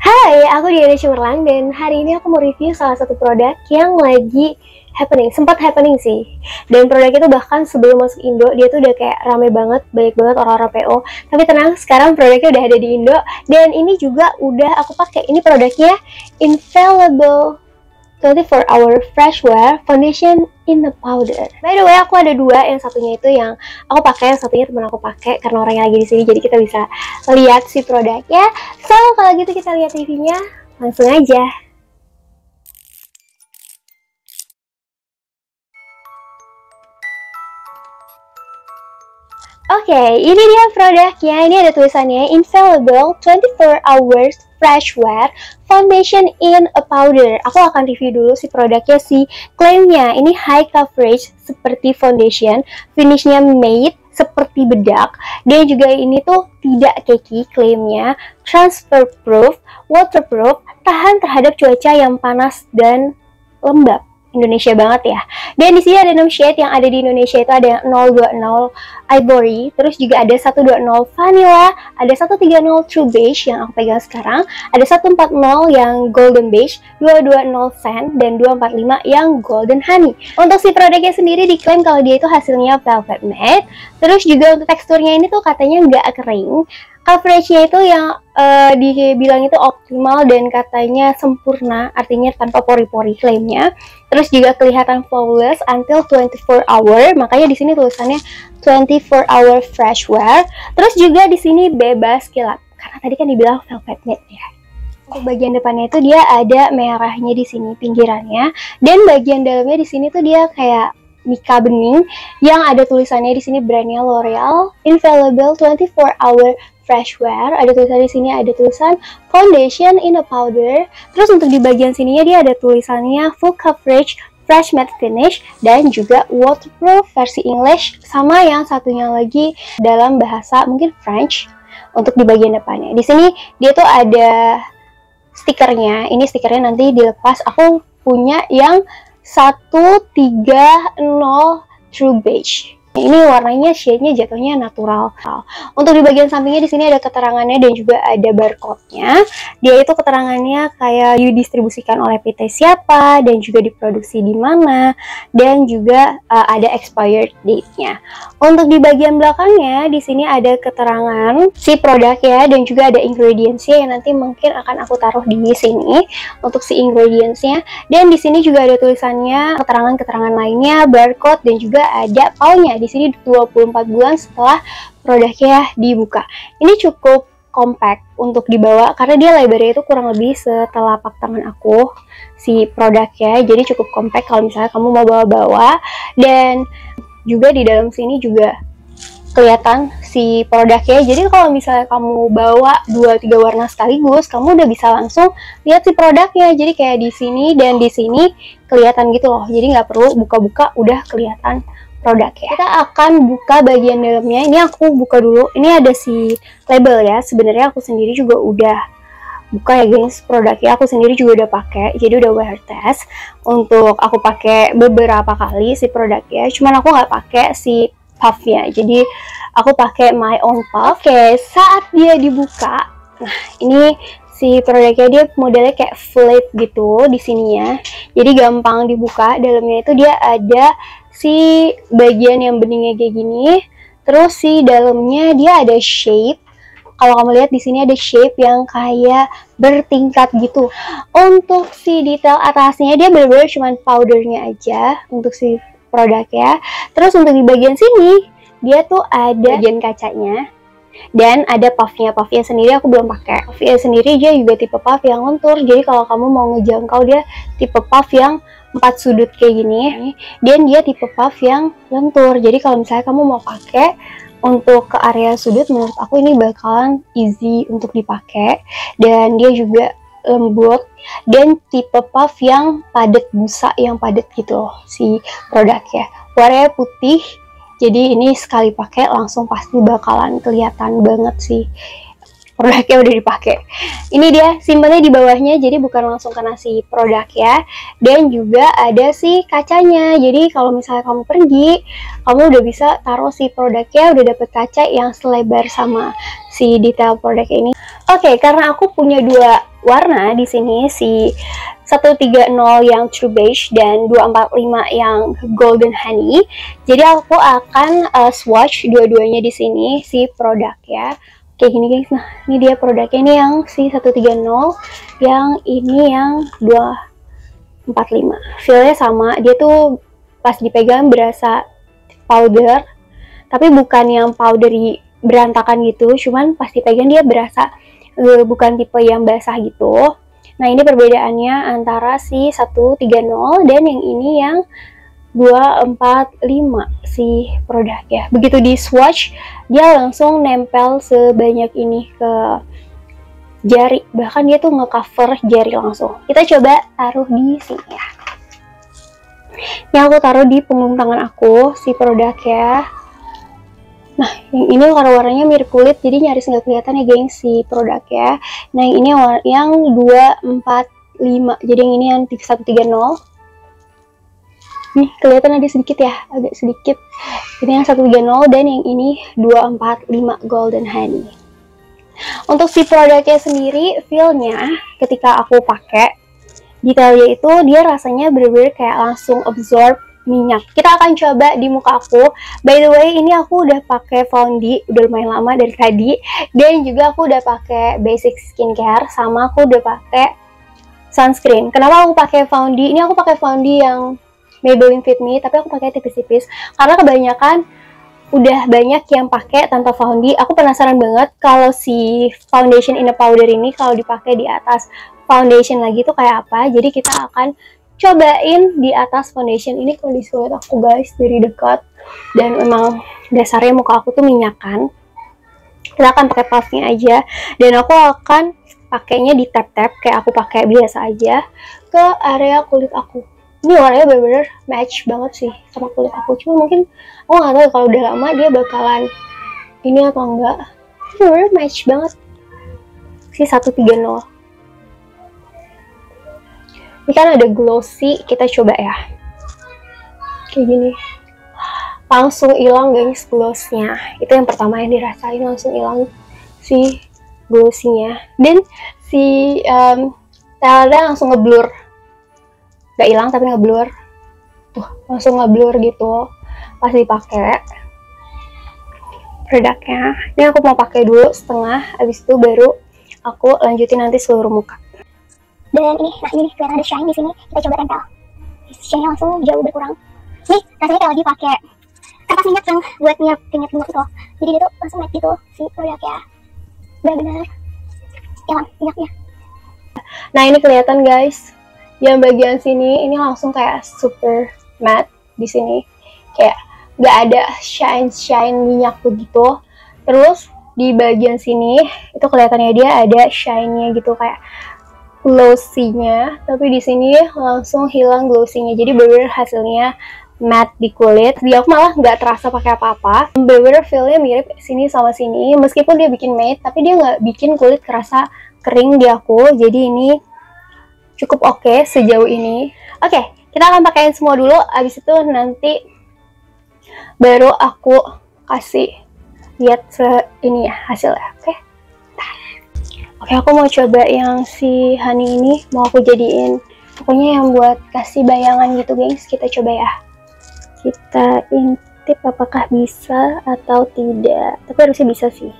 Hai, aku Diana Cemerlang dan hari ini aku mau review salah satu produk yang lagi happening, sempat happening sih. Dan produk itu bahkan sebelum masuk Indo, dia tuh udah kayak rame banget, banyak banget orang-orang PO. Tapi tenang, sekarang produknya udah ada di Indo dan ini juga udah aku pakai. Ini produknya Infallible 24-Hour Fresh Wear Foundation in the Powder. By the way, aku ada dua, yang satunya itu yang aku pakai, yang satunya teman aku pakai karena orangnya lagi di sini, jadi kita bisa lihat si produknya. So, kalau gitu kita lihat reviewnya langsung aja. Oke, ini dia produknya. Ini ada tulisannya Infallible 24 Hours Fresh Wear Foundation in a Powder. Aku akan review dulu si produknya, si klaimnya. Ini high coverage seperti foundation, finishnya matte seperti bedak. Dan juga ini tuh tidak cakey klaimnya, transfer proof, waterproof, tahan terhadap cuaca yang panas dan lembab. Indonesia banget ya. Dan di sini ada 6 shade. Yang ada di Indonesia itu ada yang 020 Ivory, terus juga ada 120 Vanilla, ada 130 True Beige yang aku pegang sekarang, ada 140 yang Golden Beige, 220 Sand, dan 245 yang Golden Honey. Untuk si produknya sendiri diklaim kalau dia itu hasilnya velvet matte. Terus juga untuk teksturnya ini tuh katanya nggak kering. Coveragenya itu yang dibilang itu optimal dan katanya sempurna, artinya tanpa pori-pori klaimnya. Terus juga kelihatan flawless until 24 hour, makanya di sini tulisannya 24 hour fresh wear. Terus juga di sini bebas kilap, karena tadi kan dibilang velvet matte ya. Untuk bagian depannya itu dia ada merahnya di sini pinggirannya, dan bagian dalamnya di sini tuh dia kayak mika bening yang ada tulisannya di sini brandnya L'Oreal Infallible 24 Hour Fresh Wear. Ada tulisan di sini, ada tulisan Foundation in a Powder. Terus untuk di bagian sininya dia ada tulisannya Full Coverage Fresh Matte Finish dan juga Waterproof versi English, sama yang satunya lagi dalam bahasa mungkin French. Untuk di bagian depannya di sini dia tuh ada stikernya. Ini stikernya nanti dilepas. Aku punya yang 130 True Beige. Ini warnanya shade-nya jatuhnya natural. Untuk di bagian sampingnya di sini ada keterangannya dan juga ada barcode-nya. Dia itu keterangannya kayak didistribusikan oleh PT siapa dan juga diproduksi di mana, dan juga ada expired date-nya. Untuk di bagian belakangnya di sini ada keterangan si produknya dan juga ada ingredients-nya yang nanti mungkin akan aku taruh di sini untuk si ingredients-nya. Dan di sini juga ada tulisannya, keterangan-keterangan lainnya, barcode, dan juga ada PAL-nya. Di sini 24 bulan setelah produknya dibuka. Ini cukup compact untuk dibawa karena dia lebarnya itu kurang lebih setelapak tangan aku si produknya, jadi cukup compact kalau misalnya kamu mau bawa-bawa. Dan juga di dalam sini juga kelihatan si produknya, jadi kalau misalnya kamu bawa 2-3 warna sekaligus, kamu udah bisa langsung lihat si produknya. Jadi kayak di sini dan di sini kelihatan gitu loh, jadi nggak perlu buka-buka, udah kelihatan produknya. Kita akan buka bagian dalamnya. Ini aku buka dulu. Ini ada si label ya. Sebenarnya aku sendiri juga udah buka ya guys produknya. Aku sendiri juga udah pakai. Jadi udah wear test. Untuk aku pakai beberapa kali si produknya. Cuman aku nggak pakai si puffnya. Jadi aku pakai my own puff. Oke, saat dia dibuka, nah ini si produknya dia modelnya kayak flip gitu di sininya. Jadi gampang dibuka. Dalamnya itu dia ada si bagian yang beningnya kayak gini. Terus si dalamnya dia ada shape. Kalau kamu lihat di sini ada shape yang kayak bertingkat gitu. Untuk si detail atasnya dia benar-benar cuma powdernya aja untuk si produknya. Terus untuk di bagian sini dia tuh ada bagian kacanya. Dan ada puffnya. Puffnya sendiri aku belum pakai. Puffnya sendiri dia juga tipe puff yang lentur. Jadi kalau kamu mau ngejangkau dia tipe puff yang 4 sudut kayak gini. Dan dia tipe puff yang lentur. Jadi kalau misalnya kamu mau pakai untuk ke area sudut, menurut aku ini bakalan easy untuk dipakai. Dan dia juga lembut dan tipe puff yang padat, busa yang padat gitu loh si produknya. Warnanya putih. Jadi ini sekali pakai langsung pasti bakalan kelihatan banget sih produknya udah dipakai. Ini dia simpennya di bawahnya, jadi bukan langsung kena si produk ya. Dan juga ada si kacanya. Jadi kalau misalnya kamu pergi, kamu udah bisa taruh si produknya, udah dapet kaca yang selebar sama si detail produk ini. Oke, karena aku punya dua warna di sini, si 130 yang True Beige dan 245 yang Golden Honey. Jadi aku akan swatch dua-duanya di sini si produk ya. Kayak gini guys. Nah, ini dia produknya, ini yang si 130, yang ini yang 245. Feel-nya sama, dia tuh pas dipegang berasa powder, tapi bukan yang powdery berantakan gitu, cuman pas dipegang dia berasa bukan tipe yang basah gitu. Nah, ini perbedaannya antara si 130 dan yang ini yang 245 si produk ya. Begitu di swatch, dia langsung nempel sebanyak ini ke jari, bahkan dia tuh ngecover jari langsung. Kita coba taruh di sini ya. Ini aku taruh di punggung tangan aku si produk ya. Nah, yang ini warna-warnanya mirip kulit, jadi nyaris nggak kelihatan ya gengs si produk ya. Nah, yang ini yang 245, jadi yang ini yang 130. Nih, kelihatan ada sedikit ya, agak sedikit. Ini yang 130 dan yang ini 245 Golden Honey. Untuk si produknya sendiri, feel-nya ketika aku pakai, detailnya itu dia rasanya bener-bener kayak langsung absorb minyak. Kita akan coba di muka aku. By the way, ini aku udah pakai Foundie, udah lumayan lama dari tadi. Dan juga aku udah pakai basic skincare, sama aku udah pakai sunscreen. Kenapa aku pakai Foundie? Ini aku pakai Foundie yang Maybelline Fit Me, tapi aku pakai tipis-tipis karena kebanyakan udah banyak yang pakai tanpa Foundie. Aku penasaran banget kalau si foundation in a powder ini kalau dipakai di atas foundation lagi tuh kayak apa. Jadi kita akan cobain di atas foundation ini kondisi kulit aku guys dari dekat, dan memang dasarnya muka aku tuh minyakan. Kita akan pakai puffnya aja, dan aku akan pakainya di tap-tap kayak aku pakai biasa aja ke area kulit aku. Ini warnanya bener-bener match banget sih sama kulit aku, cuma mungkin aku nggak tahu kalau udah lama dia bakalan ini atau enggak. Bener-bener match banget si 130. Ini kan ada glossy, kita coba ya. Kayak gini. Langsung hilang guys glossnya. Itu yang pertama yang dirasain, langsung hilang si glossy-nya. Dan si talnya langsung ngeblur. Gak hilang tapi ngeblur. Tuh, langsung ngeblur gitu pas dipakai produknya. Ini aku mau pakai dulu setengah, habis itu baru aku lanjutin nanti seluruh muka. Dan ini, nah ini nih, kelihatan ada shine di sini. Kita coba tempel. Shine-nya langsung jauh berkurang. Nih, rasanya kayak lagi pakai kertas minyak yang buat minyak itu. Jadi dia tuh langsung matte gitu si produknya. Benar-benar hilang minyaknya. Nah, ini kelihatan guys. Yang bagian sini ini langsung kayak super matte di sini. Kayak nggak ada shine minyak begitu. Terus di bagian sini itu kelihatannya dia ada shine-nya gitu, kayak glossy-nya, tapi di sini langsung hilang glossy-nya. Jadi bener-bener hasilnya matte di kulit. Jadi aku malah nggak terasa pakai apa-apa. Bener-bener feel-nya mirip sini sama sini. Meskipun dia bikin matte, tapi dia nggak bikin kulit kerasa kering di aku. Jadi ini cukup oke sejauh ini. Oke, kita akan pakaiin semua dulu. Abis itu nanti baru aku kasih lihat ini ya hasilnya. Oke, aku mau coba yang si honey ini, mau aku jadiin pokoknya yang buat kasih bayangan gitu guys. Kita coba ya, kita intip apakah bisa atau tidak, tapi harusnya bisa sih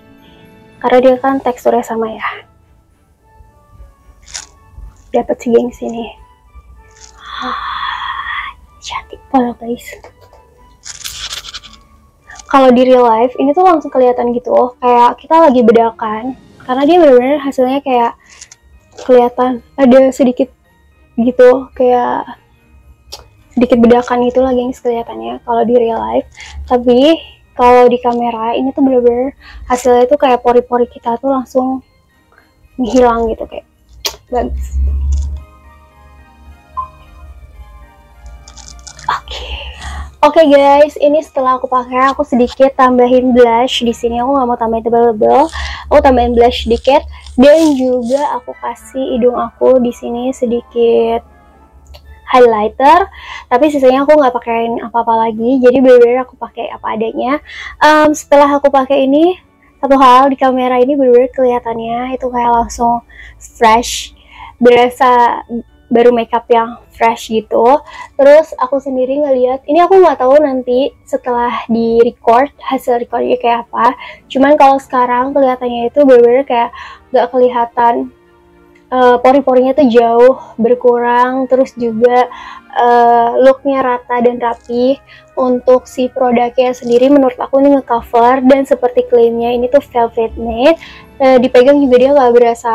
karena dia kan teksturnya sama ya. Dapat sih gengs ini. Cantik banget guys. Kalau di real life ini tuh langsung kelihatan gitu, kayak kita lagi bedakan. Karena dia benar-benar hasilnya kayak kelihatan ada sedikit gitu, kayak sedikit bedakan gitu lah gengs kelihatannya kalau di real life. Tapi kalau di kamera ini tuh benar-benar hasilnya tuh kayak pori-pori kita tuh langsung menghilang gitu, kayak bagus. Oke guys, ini setelah aku pakai, aku sedikit tambahin blush di sini. Aku nggak mau tambahin tebal-tebal, aku tambahin blush sedikit, dan juga aku kasih hidung aku di sini sedikit highlighter. Tapi sisanya aku nggak pakein apa-apa lagi, jadi bener-bener aku pakai apa adanya. Setelah aku pakai ini, satu hal di kamera ini bener-bener kelihatannya itu kayak langsung fresh, berasa baru makeup yang fresh gitu. Terus aku sendiri ngeliat, ini aku nggak tahu nanti setelah di record hasil recordnya kayak apa. Cuman kalau sekarang kelihatannya itu bener-bener kayak nggak kelihatan pori-porinya tuh jauh berkurang, terus juga looknya rata dan rapi. Untuk si produknya sendiri menurut aku ini ngecover, dan seperti klaimnya ini tuh velvet matte, dipegang juga dia nggak berasa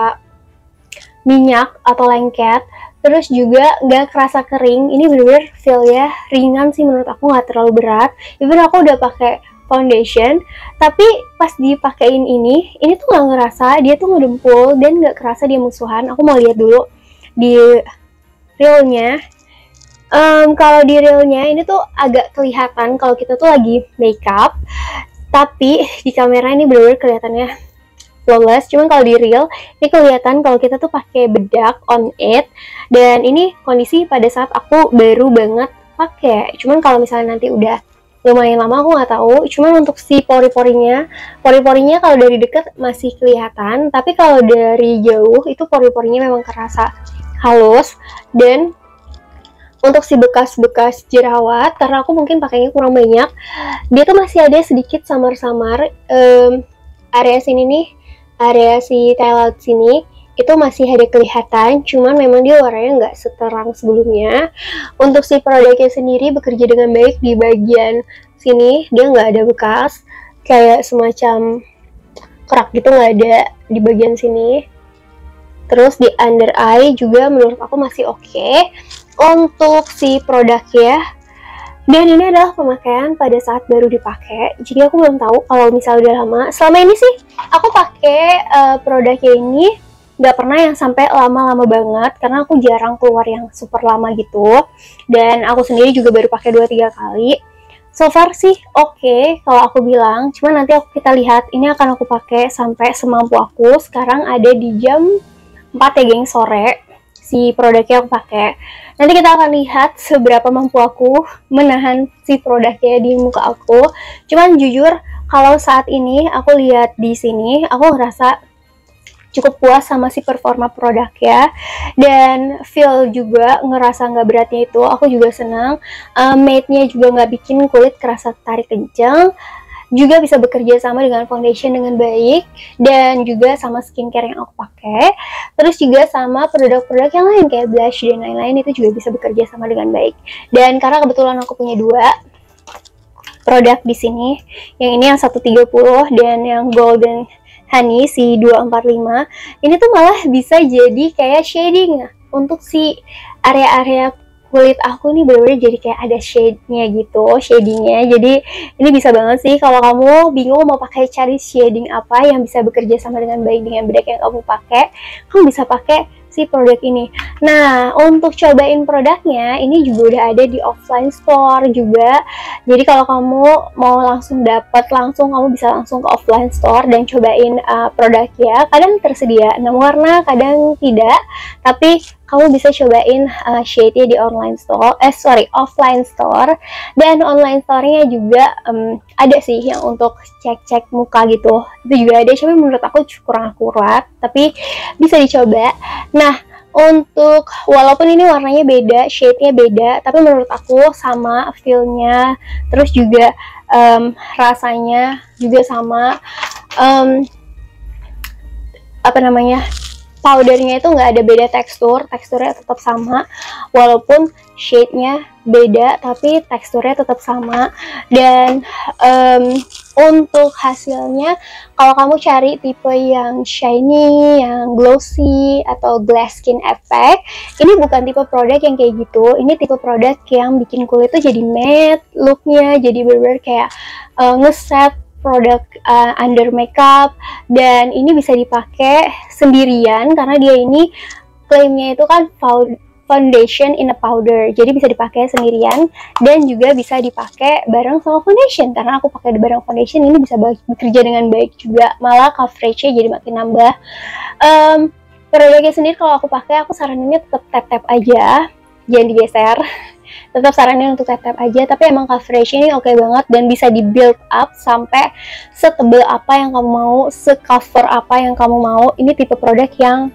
minyak atau lengket, terus juga nggak kerasa kering. Ini bener-bener feel-nya ringan sih menurut aku, nggak terlalu berat. Even aku udah pakai foundation, tapi pas dipakein ini tuh nggak ngerasa, dia tuh ngedempul dan nggak kerasa dia musuhan. Aku mau lihat dulu di realnya. Kalau di realnya ini tuh agak kelihatan kalau kita tuh lagi makeup, tapi di kamera ini bener-bener kelihatannya flawless. Cuman kalau di real ini kelihatan kalau kita tuh pakai bedak on it, dan ini kondisi pada saat aku baru banget pakai. Cuman kalau misalnya nanti udah lumayan lama aku nggak tahu. Cuman untuk si pori-porinya kalau dari deket masih kelihatan, tapi kalau dari jauh itu pori-porinya memang kerasa halus. Dan untuk si bekas-bekas jerawat, karena aku mungkin pakainya kurang banyak, dia tuh masih ada sedikit samar-samar. Area sini nih, area si tail laut sini itu masih ada kelihatan, cuman memang dia warnanya nggak seterang sebelumnya. Untuk si produknya sendiri bekerja dengan baik di bagian sini, dia nggak ada bekas kayak semacam kerak gitu, nggak ada di bagian sini. Terus di under eye juga menurut aku masih oke untuk si produknya. Dan ini adalah pemakaian pada saat baru dipakai, jadi aku belum tahu kalau misalnya udah lama. Selama ini sih aku pakai produknya ini nggak pernah yang sampai lama-lama banget, karena aku jarang keluar yang super lama gitu, dan aku sendiri juga baru pakai 2-3 kali. So far sih oke kalau aku bilang, cuman nanti kita lihat. Ini akan aku pakai sampai semampu aku. Sekarang ada di jam 4 ya geng, sore si produknya aku pakai. Nanti kita akan lihat seberapa mampu aku menahan si produknya di muka aku. Cuman jujur kalau saat ini aku lihat di sini, aku ngerasa cukup puas sama si performa produknya, dan feel juga ngerasa nggak beratnya itu aku juga senang. Matte-nya juga nggak bikin kulit kerasa tarik kencang, juga bisa bekerja sama dengan foundation dengan baik, dan juga sama skincare yang aku pakai. Terus juga sama produk-produk yang lain kayak blush dan lain-lain, itu juga bisa bekerja sama dengan baik. Dan karena kebetulan aku punya 2 produk di sini, yang ini yang 130 dan yang golden honey si 245, ini tuh malah bisa jadi kayak shading untuk si area-area kulit aku. Nih bener-bener jadi kayak ada shade-nya gitu, shadingnya. Jadi ini bisa banget sih kalau kamu bingung mau pakai cari shading apa yang bisa bekerja sama dengan baik dengan bedak yang kamu pakai, kamu bisa pakai si produk ini. Nah, untuk cobain produknya ini juga udah ada di offline store juga. Jadi kalau kamu mau langsung dapat langsung, kamu bisa langsung ke offline store dan cobain produknya. Kadang tersedia 6 warna, kadang tidak. Tapi kamu bisa cobain shade-nya di offline store. Dan online store-nya juga ada sih yang untuk cek-cek muka gitu. Itu juga ada, tapi menurut aku kurang akurat, tapi bisa dicoba. Nah, untuk walaupun ini warnanya beda, shade-nya beda, tapi menurut aku sama feel-nya, terus juga rasanya juga sama. Powdernya itu nggak ada beda teksturnya tetap sama, walaupun shade-nya beda tapi teksturnya tetap sama. Dan untuk hasilnya, kalau kamu cari tipe yang shiny, yang glossy atau glass skin effect, ini bukan tipe produk yang kayak gitu. Ini tipe produk yang bikin kulit tuh jadi matte looknya, jadi bener-bener kayak ngeset produk under makeup. Dan ini bisa dipakai sendirian karena dia ini klaimnya itu kan foundation in a powder, jadi bisa dipakai sendirian dan juga bisa dipakai bareng sama foundation. Karena aku pakai bareng foundation, ini bisa bekerja dengan baik juga, malah coveragenya jadi makin nambah. Produknya sendiri kalau aku pakai, aku saraninnya tetap tap-tap aja, jangan digeser. tetap sarannya untuk tap-tap aja, tapi emang coverage ini oke banget dan bisa di build up sampai setebal apa yang kamu mau, secover apa yang kamu mau. Ini tipe produk yang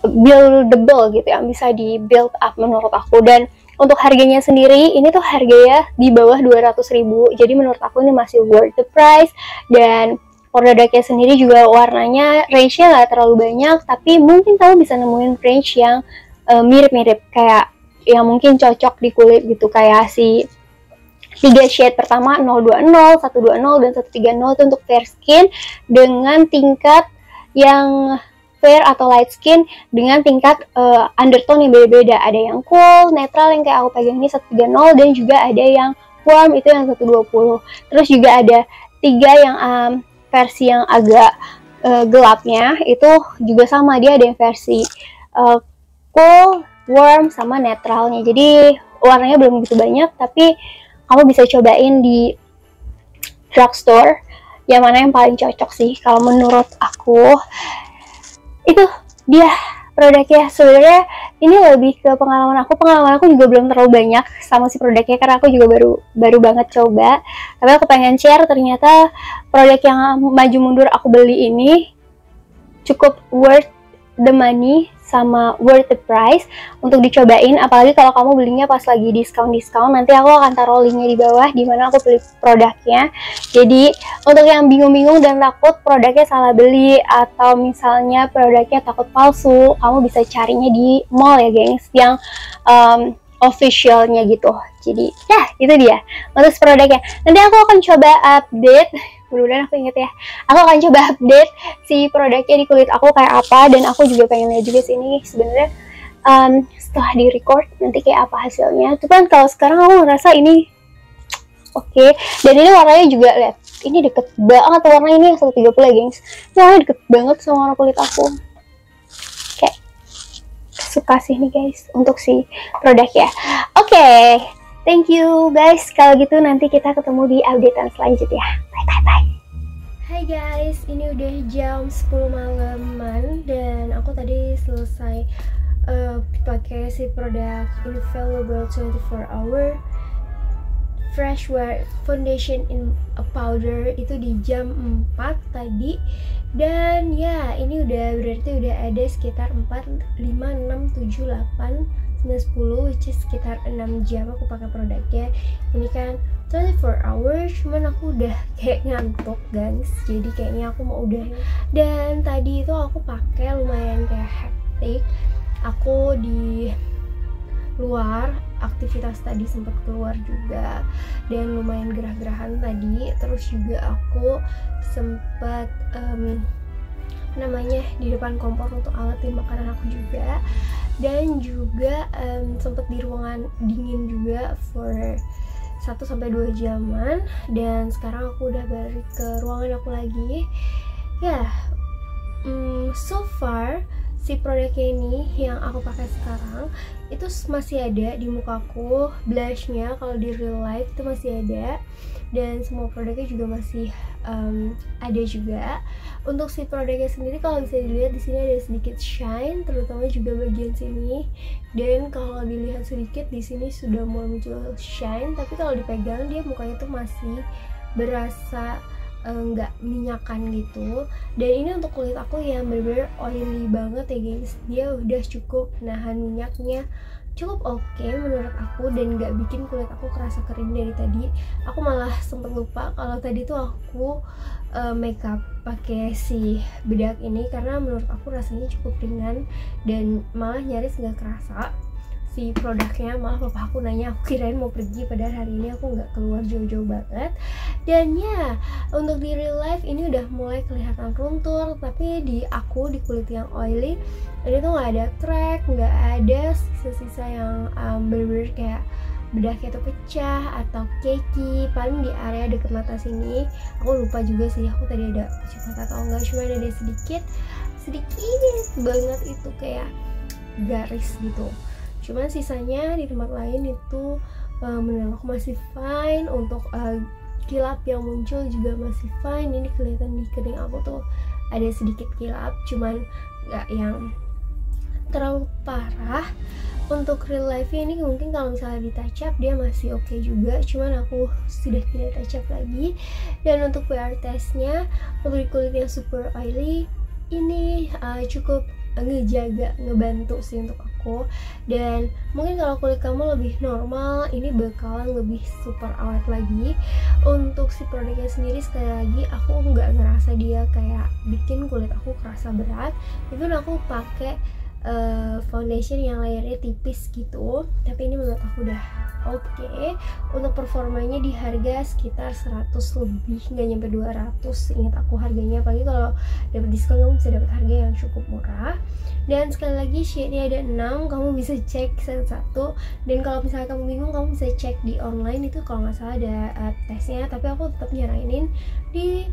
buildable gitu ya, bisa di build up menurut aku. Dan untuk harganya sendiri, ini tuh harganya di bawah 200.000, jadi menurut aku ini masih worth the price. Dan produknya sendiri juga warnanya range-nya nggak terlalu banyak, tapi mungkin kamu bisa nemuin range yang mirip-mirip, kayak yang mungkin cocok di kulit gitu, kayak si 3 shade pertama 020, 120, dan 130 itu untuk fair skin dengan tingkat yang fair atau light skin dengan tingkat undertone yang beda-beda. Ada yang cool, netral yang kayak aku pegang ini 130, dan juga ada yang warm itu yang 120. Terus juga ada 3 yang versi yang agak gelapnya itu juga sama, dia ada yang versi cool, warm, sama netralnya. Jadi warnanya belum begitu banyak, tapi kamu bisa cobain di drugstore yang mana yang paling cocok sih kalau menurut aku. Itu dia produknya. Sebenarnya ini lebih ke pengalaman aku juga belum terlalu banyak sama si produknya karena aku juga baru banget coba, tapi aku pengen share ternyata produk yang maju mundur aku beli ini cukup worth the money sama worth the price untuk dicobain. Apalagi kalau kamu belinya pas lagi diskon, nanti aku akan taruh linknya di bawah dimana aku beli produknya. Jadi untuk yang bingung-bingung dan takut produknya salah beli atau misalnya produknya takut palsu, kamu bisa carinya di mall ya gengs, yang officialnya gitu. Jadi ya itu dia untuk produknya. Nanti aku akan coba update, mudah-mudahan aku inget ya, aku akan coba update si produknya di kulit aku kayak apa. Dan aku juga pengen lihat juga sih ini sebenarnya setelah di record nanti kayak apa hasilnya. Cuman kalau sekarang aku ngerasa ini oke. Dan ini warnanya juga, lihat, ini deket banget warna ini yang 130 ya gengs. Ini warnanya deket banget sama warna kulit aku. Kayak suka sih nih guys untuk si produknya. Oke, thank you guys. Kalau gitu nanti kita ketemu di updatean selanjutnya. Bye. Hai guys, ini udah jam 10 malaman dan aku tadi selesai pakai si produk Infallible 24 Hour Fresh Wear Foundation in a Powder itu di jam 4 tadi. Dan ya ini berarti udah ada sekitar 4, 5, 6, 7, 8, 9, 10, which is sekitar 6 jam aku pakai produknya. Ini kan 24 hours, cuman aku udah kayak ngantuk guys, jadi kayaknya aku mau udah. Dan tadi itu aku pakai lumayan kayak hektik, aku di luar aktivitas tadi sempat keluar juga dan lumayan gerah-gerahan tadi. Terus juga aku sempat di depan kompor untuk alatin makanan aku juga, dan juga sempat di ruangan dingin juga for 1-2 jaman. Dan sekarang aku udah balik ke ruangan aku lagi ya. So far si produknya ini yang aku pakai sekarang itu masih ada di mukaku, blushnya kalau di real life itu masih ada, dan semua produknya juga masih ada juga. Untuk si produknya sendiri kalau bisa dilihat di sini ada sedikit shine, terutama juga bagian sini. Dan kalau dilihat sedikit di sini sudah mulai muncul shine, tapi kalau dipegang dia mukanya tuh masih berasa nggak minyakan gitu. Dan ini untuk kulit aku yang bener-bener oily banget ya guys, dia udah cukup nahan minyaknya, cukup oke menurut aku, dan nggak bikin kulit aku kerasa kering dari tadi. Aku malah sempet lupa kalau tadi tuh aku makeup pakai si bedak ini karena menurut aku rasanya cukup ringan dan malah nyaris nggak kerasa si produknya. Malah papa aku nanya, aku kirain mau pergi, padahal hari ini aku nggak keluar jauh-jauh banget. Dan ya untuk di real life ini udah mulai kelihatan runtuh, tapi di kulit yang oily ini tuh nggak ada crack, nggak ada sisa-sisa yang bener-bener kayak bedaknya tuh pecah atau cakey. Paling di area deket mata sini aku lupa juga sih aku tadi ada cuci mata atau enggak, cuma ada sedikit banget itu kayak garis gitu. Cuman sisanya di tempat lain itu menurut aku masih fine. Untuk kilap yang muncul juga masih fine. Ini kelihatan di kening aku tuh ada sedikit kilap, cuman nggak yang terlalu parah. Untuk real life ini mungkin kalau misalnya di touch up dia masih oke juga, cuman aku sudah tidak touch up lagi. Dan untuk PR testnya, untuk kulit yang super oily ini cukup ngebantu sih untuk aku. Dan mungkin kalau kulit kamu lebih normal, ini bakalan lebih super awet lagi. Untuk si produknya sendiri, sekali lagi aku nggak ngerasa dia kayak bikin kulit aku kerasa berat. Even aku pakai foundation yang layernya tipis gitu, tapi ini menurut aku udah oke. Untuk performanya di harga sekitar 100 lebih, nggak nyampe 200 ingat aku harganya, apalagi kalau dapat diskon kamu bisa dapat harga yang cukup murah. Dan sekali lagi shade-nya ada 6, kamu bisa cek satu-satu. Dan kalau misalnya kamu bingung, kamu bisa cek di online, itu kalau nggak salah ada tesnya, tapi aku tetap nyaranin di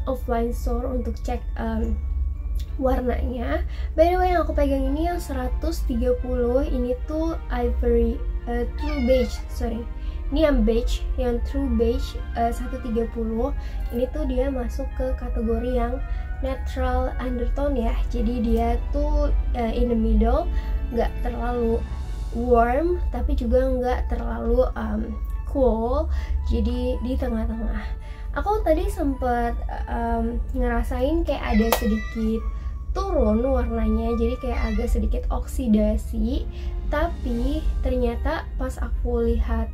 offline store untuk cek warnanya. By the way, yang aku pegang ini yang 130, ini tuh ivory true beige, sorry, ini yang beige, yang true beige 130. Ini tuh dia masuk ke kategori yang natural undertone ya, jadi dia tuh in the middle, nggak terlalu warm tapi juga nggak terlalu cool, jadi di tengah-tengah. Aku tadi sempet ngerasain kayak ada sedikit turun warnanya, jadi kayak agak sedikit oksidasi, tapi ternyata pas aku lihat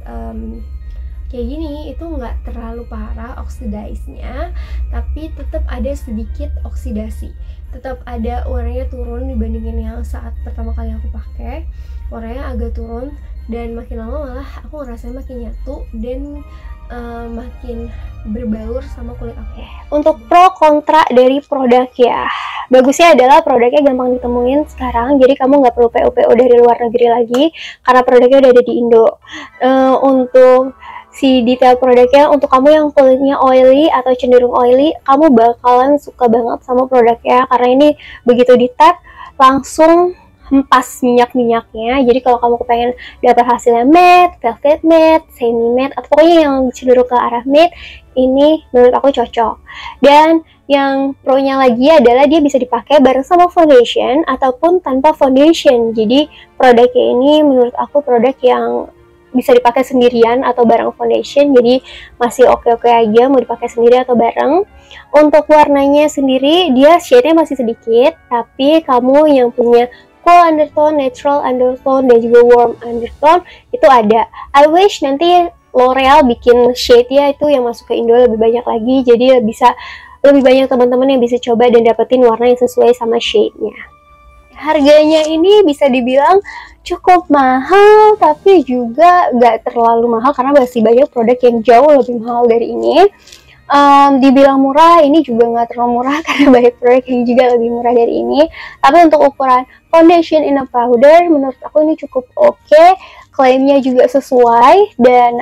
kayak gini itu nggak terlalu parah oksidaisnya, tapi tetap ada sedikit oksidasi, tetap ada warnanya turun dibandingin yang saat pertama kali aku pakai. Warnanya agak turun, dan makin lama malah aku ngerasa makin nyatu dan makin berbaur sama kulit aku. Untuk pro kontra dari produk ya, bagusnya adalah produknya gampang ditemuin sekarang, jadi kamu nggak perlu PO dari luar negeri lagi karena produknya udah ada di Indo. Untuk si detail produknya, untuk kamu yang kulitnya oily atau cenderung oily, kamu bakalan suka banget sama produknya karena ini begitu di tap langsung hempas minyak-minyaknya. Jadi kalau kamu kepengen dapat hasilnya matte, velvet matte, semi matte, atau pokoknya yang cenderung ke arah matte, ini menurut aku cocok. Dan yang pro-nya lagi adalah dia bisa dipakai bareng sama foundation ataupun tanpa foundation. Jadi produknya ini menurut aku produk yang bisa dipakai sendirian atau bareng foundation, jadi masih oke-oke aja mau dipakai sendiri atau bareng. Untuk warnanya sendiri, dia shade-nya masih sedikit, tapi kamu yang punya cool undertone, natural undertone, dan juga warm undertone itu ada. I wish nanti L'Oreal bikin shade-nya itu yang masuk ke Indo lebih banyak lagi, jadi bisa lebih banyak teman-teman yang bisa coba dan dapetin warna yang sesuai sama shade-nya. Harganya ini bisa dibilang cukup mahal, tapi juga nggak terlalu mahal karena masih banyak produk yang jauh lebih mahal dari ini. Dibilang murah, ini juga nggak terlalu murah karena banyak produk yang juga lebih murah dari ini. Tapi untuk ukuran foundation in a powder, menurut aku ini cukup oke. Klaimnya juga sesuai, dan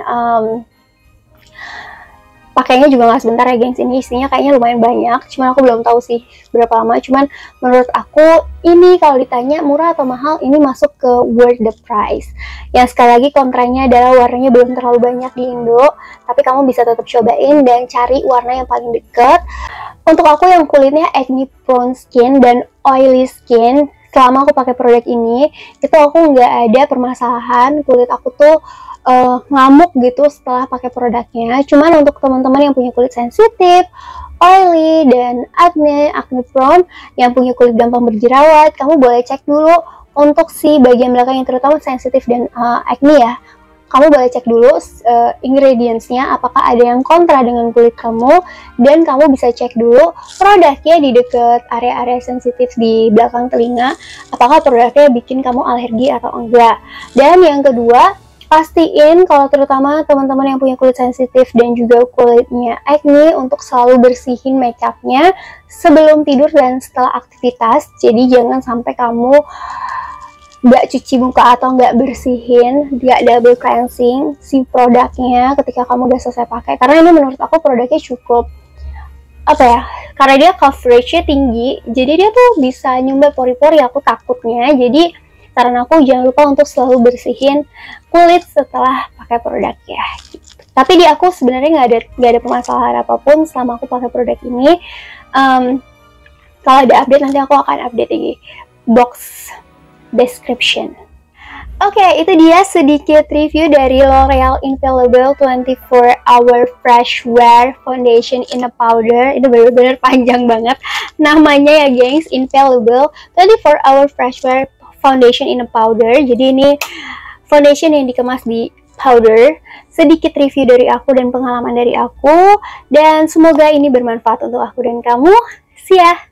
pakainya juga nggak sebentar ya gengs. Ini isinya kayaknya lumayan banyak, cuman aku belum tahu sih berapa lama. Cuman menurut aku ini kalau ditanya murah atau mahal, ini masuk ke worth the price. Yang sekali lagi kontranya adalah warnanya belum terlalu banyak di Indo, tapi kamu bisa tetap cobain dan cari warna yang paling deket. Untuk aku yang kulitnya acne prone skin dan oily skin, selama aku pakai produk ini, itu aku nggak ada permasalahan kulit aku tuh ngamuk gitu setelah pakai produknya. Cuman untuk teman-teman yang punya kulit sensitif, oily, dan acne prone, yang punya kulit gampang berjerawat, kamu boleh cek dulu untuk si bagian belakang yang terutama sensitif dan acne ya. Kamu boleh cek dulu ingredients-nya apakah ada yang kontra dengan kulit kamu, dan kamu bisa cek dulu produknya di dekat area-area sensitif di belakang telinga, apakah produknya bikin kamu alergi atau enggak. Dan yang kedua, pastiin kalau terutama teman-teman yang punya kulit sensitif dan juga kulitnya acne untuk selalu bersihin makeupnya sebelum tidur dan setelah aktivitas. Jadi jangan sampai kamu nggak cuci muka atau nggak bersihin, nggak double cleansing si produknya ketika kamu udah selesai pakai. Karena ini menurut aku produknya cukup karena dia coveragenya tinggi, jadi dia tuh bisa nyumbat pori-pori aku takutnya. Jadi saran aku jangan lupa untuk selalu bersihin kulit setelah pakai produknya gitu. Tapi di aku sebenarnya nggak ada permasalahan apapun selama aku pakai produk ini. Kalau ada update nanti aku akan update di box description. Oke, itu dia sedikit review dari L'Oreal Infallible 24 Hour Fresh Wear Foundation in a Powder. Ini bener-bener panjang banget namanya ya gengs, Infallible 24 Hour Fresh Wear Foundation in a Powder. Jadi ini foundation yang dikemas di powder. Sedikit review dari aku dan pengalaman dari aku, dan semoga ini bermanfaat untuk aku dan kamu. See ya!